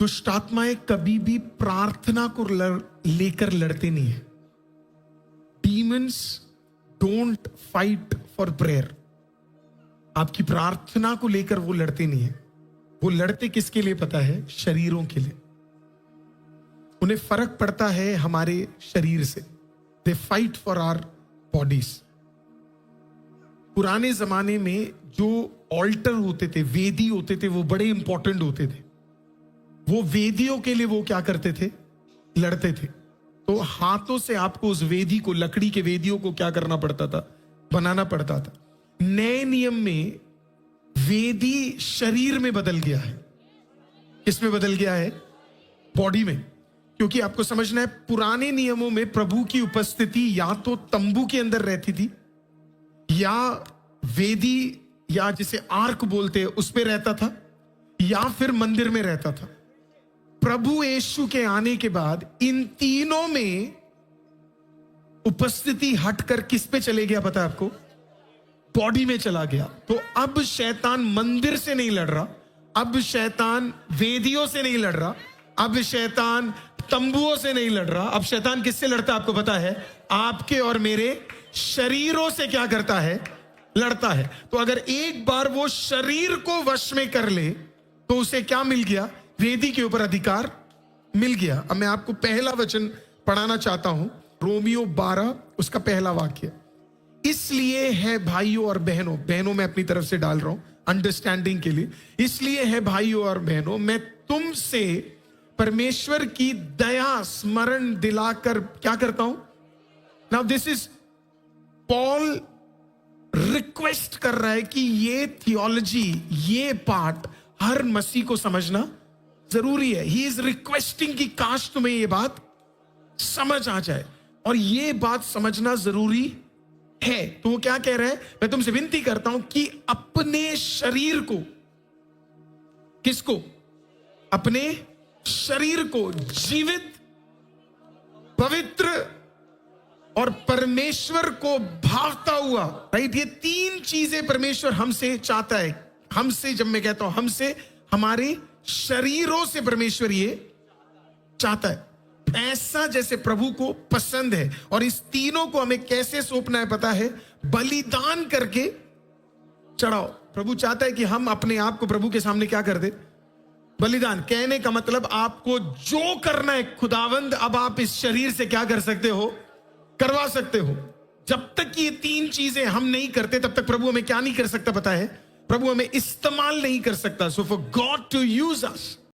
दुष्ट आत्माएं कभी भी प्रार्थना को लेकर लड़ते नहीं है। Demons don't fight for prayer. आपकी प्रार्थना को लेकर वो लड़ते नहीं है। वो लड़ते किसके लिए पता है? शरीरों के लिए। उन्हें फर्क पड़ता है हमारे शरीर से। They fight for our bodies. पुराने जमाने में जो ऑल्टर होते थे, वेदी होते थे, वो बड़े इंपॉर्टेंट होते थे। वो वेदियों के लिए वो क्या करते थे? लड़ते थे। तो हाथों से आपको उस वेदी को, लकड़ी के वेदियों को क्या करना पड़ता था? बनाना पड़ता था। नए नियम में वेदी शरीर में बदल गया है। किसमें बदल गया है? बॉडी में। क्योंकि आपको समझना है, पुराने नियमों में प्रभु की उपस्थिति या तो तंबू के अंदर रहती थी, या वेदी या जिसे आर्क बोलते हैं उस पे रहता था, या फिर मंदिर में रहता था। प्रभु यीशु के आने के बाद इन तीनों में उपस्थिति हटकर किस पे चले गया पता है आपको? बॉडी में चला गया। तो अब शैतान मंदिर से नहीं लड़ रहा, अब शैतान वेदियों से नहीं लड़ रहा, अब शैतान तंबुओं से नहीं लड़ रहा। अब शैतान किससे लड़ता है आपको पता है? आपके और मेरे शरीरों से क्या करता है? लड़ता है। तो अगर एक बार वो शरीर को वश में कर ले तो उसे क्या मिल गया? वेदी के ऊपर अधिकार मिल गया। अब मैं आपको पहला वचन पढ़ाना चाहता हूं, रोमियो 12 उसका पहला वाक्य। इसलिए है भाइयों और बहनों, बहनों मैं अपनी तरफ से डाल रहा हूं अंडरस्टैंडिंग के लिए, इसलिए है भाइयों और बहनों मैं तुमसे परमेश्वर की दया स्मरण दिलाकर क्या करता हूं? Now this is Paul request कर रहा है कि ये थियोलॉजी, ये पार्ट हर मसीह को समझना जरूरी है। ही इज रिक्वेस्टिंग कि काश तुम्हें ये बात समझ आ जाए, और ये बात समझना जरूरी है। तो वो क्या कह रहा है? मैं तुमसे विनती करता हूं कि अपने शरीर को, किसको? अपने शरीर को जीवित, पवित्र और परमेश्वर को भावता हुआ, राइट? ये तीन चीजें परमेश्वर हमसे चाहता है। हमसे, जब मैं कहता हूं हमसे, हमारे शरीरों से परमेश्वर ये चाहता है, ऐसा जैसे प्रभु को पसंद है। और इस तीनों को हमें कैसे सौंपना है पता है? बलिदान करके चढ़ाओ। प्रभु चाहता है कि हम अपने आप को प्रभु के सामने क्या कर दे? बलिदान। कहने का मतलब आपको जो करना है खुदावंद, अब आप इस शरीर से क्या कर सकते हो? करवा सकते हो। जब तक ये तीन चीजें हम नहीं करते तब तक प्रभु हमें क्या नहीं कर सकता पता है? प्रभु हमें इस्तेमाल नहीं कर सकता। So for God to use us,